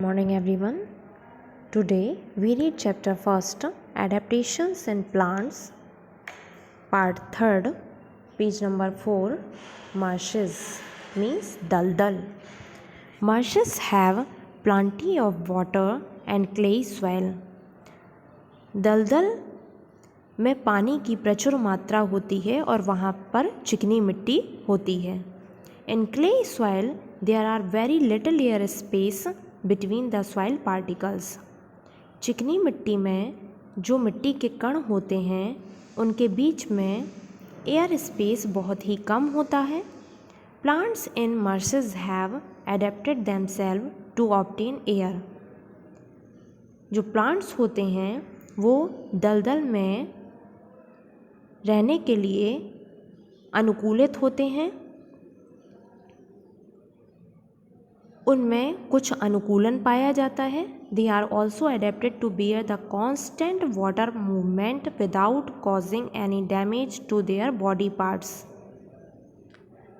Morning everyone. Today we read chapter first, Adaptations in Plants, part 3rd, page number 4. Marshes means daldal. Marshes have plenty of water and clay soil. दलदल में पानी की प्रचुर मात्रा होती है और वहाँ पर चिकनी मिट्टी होती है. In clay soil there are very little air space between the soil particles. चिकनी मिट्टी में जो मिट्टी के कण होते हैं उनके बीच में एयर स्पेस बहुत ही कम होता है. Plants in marshes have adapted themselves to obtain air. जो प्लांट्स होते हैं वो दलदल में रहने के लिए अनुकूलित होते हैं. उनमें कुछ अनुकूलन पाया जाता है. They are also adapted to bear the constant water movement without causing any damage to their body parts.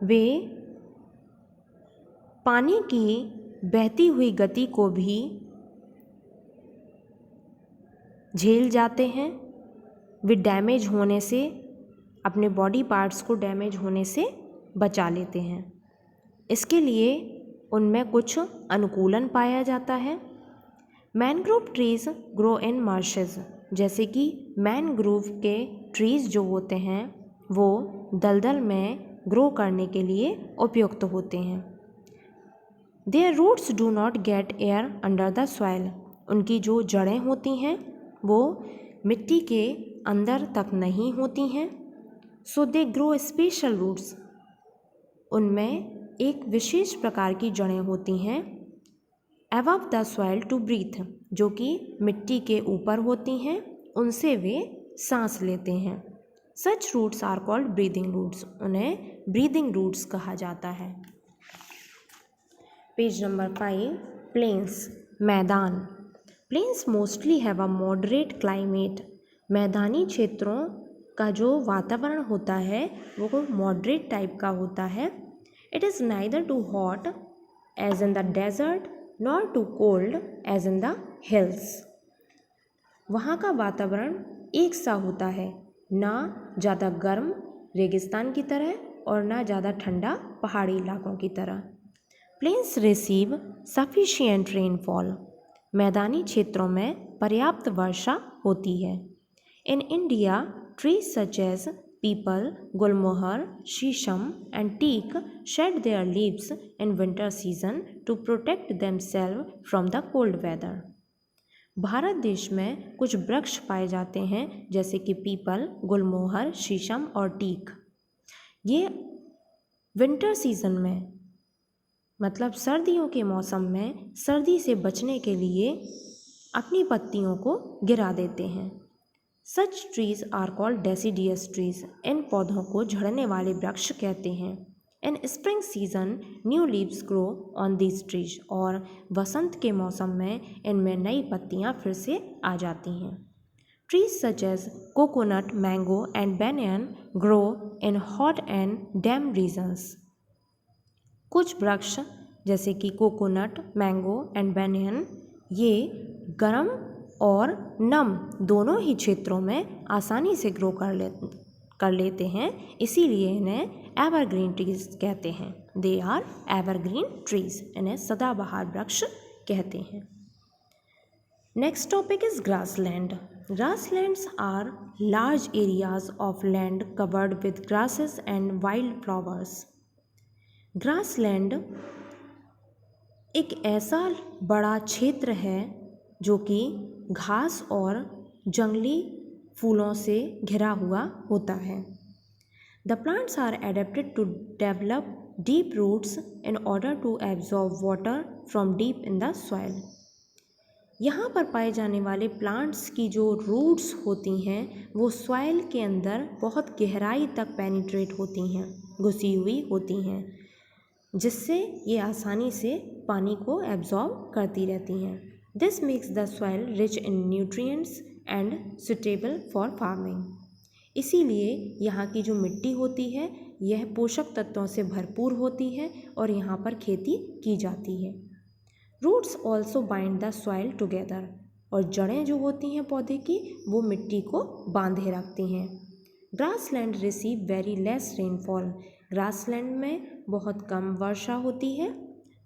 वे पानी की बहती हुई गति को भी झेल जाते हैं. वे डैमेज होने से अपने बॉडी पार्ट्स को डैमेज होने से बचा लेते हैं. इसके लिए उनमें कुछ अनुकूलन पाया जाता है. Mangrove trees grow in marches. जैसे कि मैनग्रोव के ट्रीज जो होते हैं वो दलदल में ग्रो करने के लिए उपयुक्त होते हैं. Their roots do not get air under the soil. उनकी जो जड़ें होती हैं वो मिट्टी के अंदर तक नहीं होती हैं. So they grow special roots. उनमें एक विशेष प्रकार की जड़ें होती हैं above the soil to breathe, जो कि मिट्टी के ऊपर होती हैं. उनसे वे सांस लेते हैं. Such roots are called breathing roots. उन्हें ब्रीदिंग रूट्स कहा जाता है. पेज नंबर 5, प्लेन्स मैदान. Plains mostly have a moderate climate. मैदानी क्षेत्रों का जो वातावरण होता है वो मॉडरेट टाइप का होता है. It is neither too hot as in the desert nor too cold as in the hills. वहाँ का वातावरण एक सा होता है, ना ज़्यादा गर्म रेगिस्तान की तरह और ना ज़्यादा ठंडा पहाड़ी इलाकों की तरह. Plains receive sufficient rainfall. मैदानी क्षेत्रों में पर्याप्त वर्षा होती है. In India, trees such as peepal, gulmohar, sheesham and teak shed their leaves in winter season to protect themselves from the cold weather. Bharat देश में कुछ वृक्ष पाए जाते हैं जैसे कि पीपल, गुलमोहर, शीशम और टीक. ये विंटर सीजन में मतलब सर्दियों के मौसम में सर्दी से बचने के लिए अपनी पत्तियों को गिरा देते हैं. Such trees are called deciduous trees. इन पौधों को झड़ने वाले वृक्ष कहते हैं. In spring season, new leaves grow on these trees. और वसंत के मौसम में इनमें नई पत्तियां फिर से आ जाती हैं. Trees such as coconut, mango and banyan grow in hot and damp regions. कुछ वृक्ष जैसे कि कोकोनट, मैंगो एंड बैनियन ये गर्म और नम दोनों ही क्षेत्रों में आसानी से ग्रो कर लेते हैं. इसीलिए इन्हें एवरग्रीन ट्रीज कहते हैं. They are evergreen trees. इन्हें सदाबहार वृक्ष कहते हैं. Next topic is grassland. Grasslands are large areas of land covered with grasses and wild flowers. Grassland एक ऐसा बड़ा क्षेत्र है जो कि घास और जंगली फूलों से घिरा हुआ होता है. The plants are adapted to develop deep roots in order to absorb water from deep in the soil. यहाँ पर पाए जाने वाले प्लांट्स की जो रूट्स होती हैं वो सॉइल के अंदर बहुत गहराई तक पेनिट्रेट होती हैं, घुसी हुई होती हैं, जिससे ये आसानी से पानी को एब्जॉर्ब करती रहती हैं. This makes the soil rich in nutrients and suitable for farming. इसीलिए यहाँ की जो मिट्टी होती है यह पोषक तत्वों से भरपूर होती है और यहाँ पर खेती की जाती है. Roots also bind the soil together, और जड़ें जो होती हैं पौधे की वो मिट्टी को बांधे रखती हैं। Grassland receive very less rainfall, grassland में बहुत कम वर्षा होती है।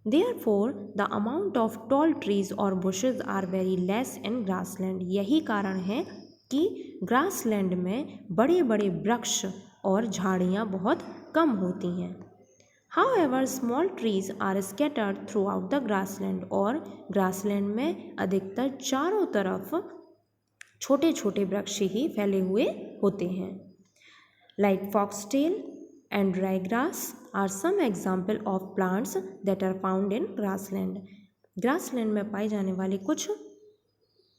Therefore the amount of tall trees और bushes are very less in grassland, यही कारण है कि ग्रासलैंड में बड़े बड़े वृक्ष और झाड़ियाँ बहुत कम होती हैं। However, small trees are scattered throughout the grassland, और ग्रासलैंड में अधिकतर चारों तरफ छोटे छोटे वृक्ष ही फैले हुए होते हैं। Like foxtail and ryegrass are some example of plants that are found in grassland. Grassland में पाए जाने वाले कुछ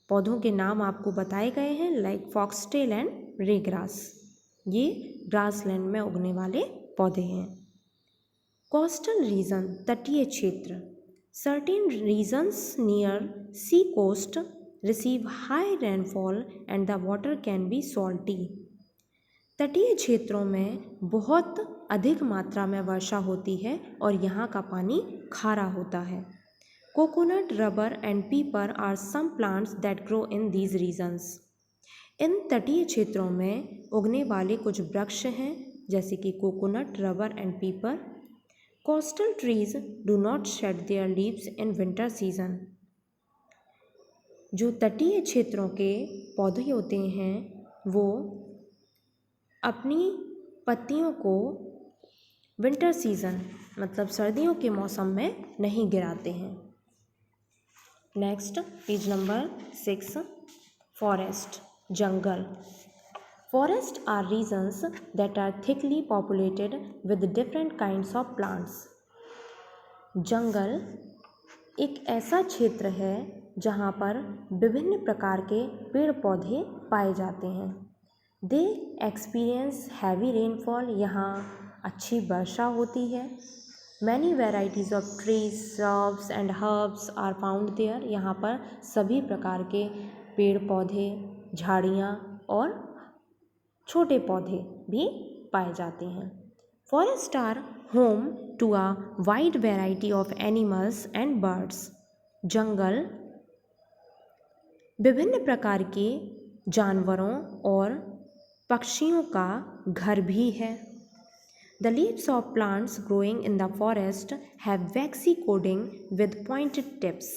पौधों के नाम आपको बताए गए हैं, लाइक फॉक्सटेल एंड रेग्रास, ये ग्रासलैंड में उगने वाले पौधे हैं। कोस्टल रीजन, तटीय क्षेत्र, certain regions near sea coast receive high rainfall and the water can be salty. तटीय क्षेत्रों में बहुत अधिक मात्रा में वर्षा होती है और यहाँ का पानी खारा होता है। Coconut, rubber and pepper are some plants that grow in these regions. इन तटीय क्षेत्रों में उगने वाले कुछ वृक्ष हैं जैसे कि कोकोनट, रबर एंड पीपर। Coastal trees do not shade there leaves in winter season. जो तटीय क्षेत्रों के पौधे होते हैं वो अपनी पत्तियों को विंटर सीजन मतलब सर्दियों के मौसम में नहीं गिराते हैं। नेक्स्ट पेज नंबर 6, फॉरेस्ट, जंगल। Forest are regions that are thickly populated with different kinds of plants. जंगल एक ऐसा क्षेत्र है जहाँ पर विभिन्न प्रकार के पेड़ पौधे पाए जाते हैं। दे एक्सपीरियंस हैवी रेनफॉल, यहाँ अच्छी वर्षा होती है। Many varieties of trees, shrubs and herbs are found there, यहाँ पर सभी प्रकार के पेड़ पौधे, झाड़ियाँ और छोटे पौधे भी पाए जाते हैं। Forest are home to a wide variety of animals and birds. जंगल विभिन्न प्रकार के जानवरों और पक्षियों का घर भी है। The leaves of plants growing in the forest have waxy coating with pointed tips.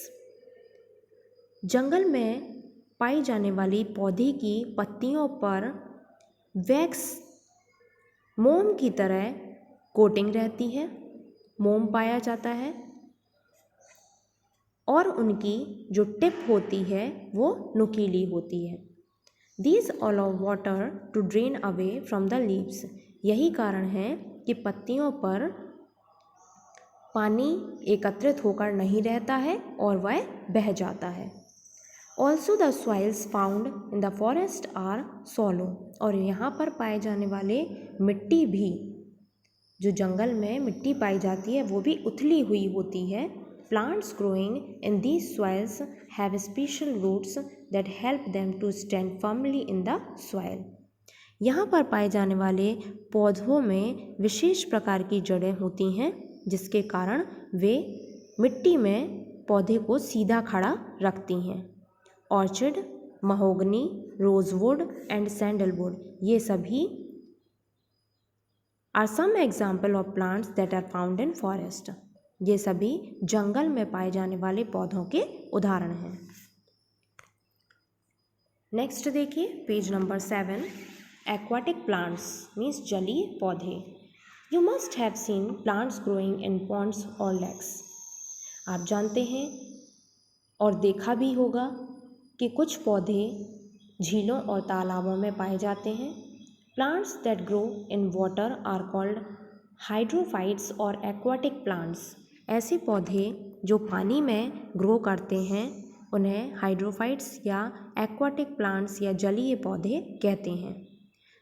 जंगल में पाई जाने वाली पौधे की पत्तियों पर वैक्स मोम की तरह कोटिंग रहती है, मोम पाया जाता है और उनकी जो टिप होती है वो नुकीली होती है। These allow water to drain away from the leaves. यही कारण है कि पत्तियों पर पानी एकत्रित होकर नहीं रहता है और वह बह जाता है। Also the soils found in the forest are shallow. और यहाँ पर पाए जाने वाले मिट्टी भी, जो जंगल में मिट्टी पाई जाती है वो भी उथली हुई होती है। Plants growing in these soils have special roots that help them to stand firmly in the soil. यहाँ पर पाए जाने वाले पौधों में विशेष प्रकार की जड़ें होती हैं जिसके कारण वे मिट्टी में पौधे को सीधा खड़ा रखती हैं। Orchid, mahogany, rosewood and sandalwood, ये सभी are some example of plants that are found in forest. ये सभी जंगल में पाए जाने वाले पौधों के उदाहरण हैं। नेक्स्ट देखिए page number 7, aquatic plants means जलीय पौधे। You must have seen plants growing in ponds और लेक्स। आप जानते हैं और देखा भी होगा कि कुछ पौधे झीलों और तालाबों में पाए जाते हैं। Plants that grow in water are called hydrophytes और एक्वाटिक प्लांट्स। ऐसे पौधे जो पानी में ग्रो करते हैं उन्हें हाइड्रोफाइट्स या एक्वाटिक प्लांट्स या जलीय पौधे कहते हैं।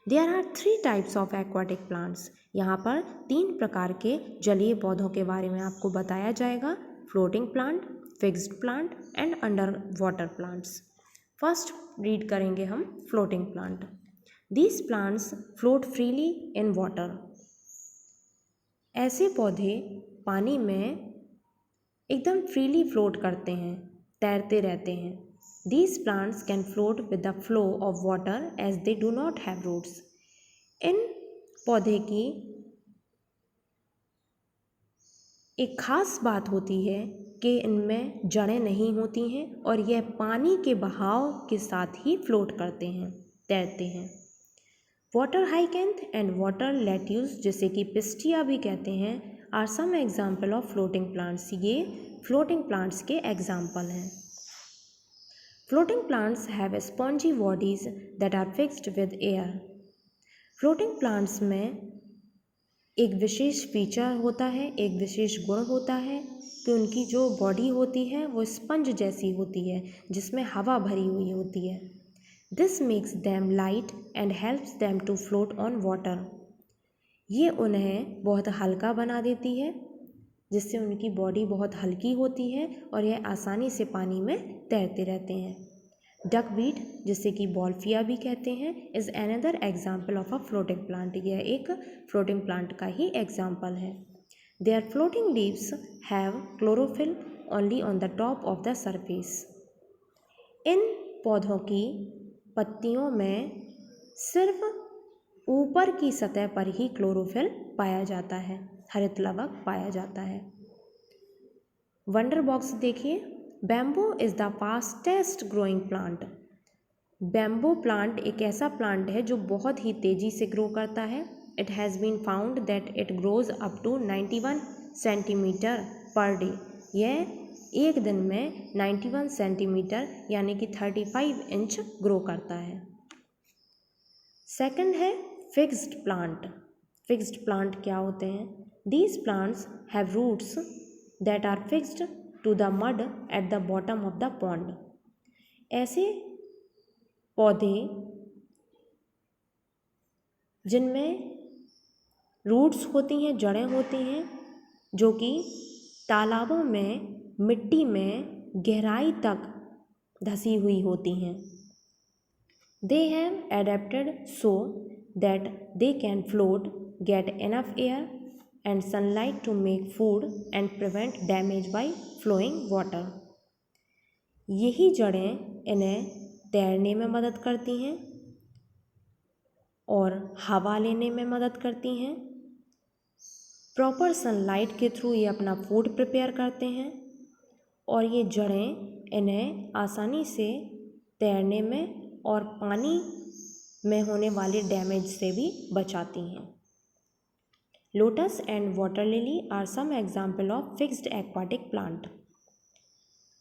There are 3 types of aquatic plants. यहाँ पर 3 प्रकार के जलीय पौधों के बारे में आपको बताया जाएगा, floating plant, fixed plant and under water plants. First read करेंगे हम floating plant. These plants float freely in water. ऐसे पौधे पानी में एकदम फ्रीली फ्लोट करते हैं, तैरते रहते हैं। These plants can float with the flow of water as they do not have roots. इन पौधे की एक खास बात होती है कि इनमें जड़ें नहीं होती हैं और यह पानी के बहाव के साथ ही फ्लोट करते हैं, तैरते हैं। Water hyacinth and water lettuce, जिसे कि पिस्टिया भी कहते हैं, are some example of floating plants. ये फ्लोटिंग प्लांट्स के एग्जाम्पल हैं। Floating plants have spongy bodies that are fixed with air. Floating plants में एक विशेष फीचर होता है, एक विशेष गुण होता है कि उनकी जो बॉडी होती है वो स्पंज जैसी होती है, जिसमें हवा भरी हुई होती है। This makes them light and helps them to float on water. ये उन्हें बहुत हल्का बना देती है, जिससे उनकी बॉडी बहुत हल्की होती है और यह आसानी से पानी में तैरते रहते हैं। डकवीट, जिसे कि बॉल्फिया भी कहते हैं, is another example of a floating plant. यह एक फ्लोटिंग प्लांट का ही एग्जाम्पल है। Their floating leaves have chlorophyll only on the top of the surface. इन पौधों की पत्तियों में सिर्फ ऊपर की सतह पर ही क्लोरोफिल पाया जाता है, हरित लवक पाया जाता है। वंडर बॉक्स देखिए। Bamboo is the fastest growing plant. Bamboo plant एक ऐसा प्लांट है जो बहुत ही तेज़ी से ग्रो करता है। It has been found that it grows up to 91 centimetre per day. यह एक दिन में 91 सेंटीमीटर यानी कि 35 इंच ग्रो करता है। सेकंड है फिक्स्ड प्लांट। फिक्स्ड प्लांट क्या होते हैं? These plants have roots that are fixed to the mud at the bottom of the pond. ऐसे पौधे जिनमें रूट्स होती हैं, जड़ें होती हैं, जो कि तालाबों में मिट्टी में गहराई तक धसी हुई होती हैं। They have adapted so that they can float, get enough air and sunlight to make food and prevent damage by flowing water. यही जड़ें इन्हें तैरने में मदद करती हैं और हवा लेने में मदद करती हैं। प्रॉपर सनलाइट के थ्रू ये अपना फूड प्रिपेयर करते हैं और ये जड़ें इन्हें आसानी से तैरने में और पानी में होने वाले डैमेज से भी बचाती हैं। Lotus and water lily are some example of fixed aquatic plant.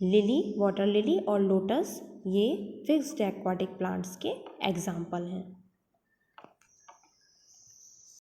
Lily, water lily और लोटस ये फिक्स्ड एक्वाटिक प्लांट्स के एग्जाम्पल हैं।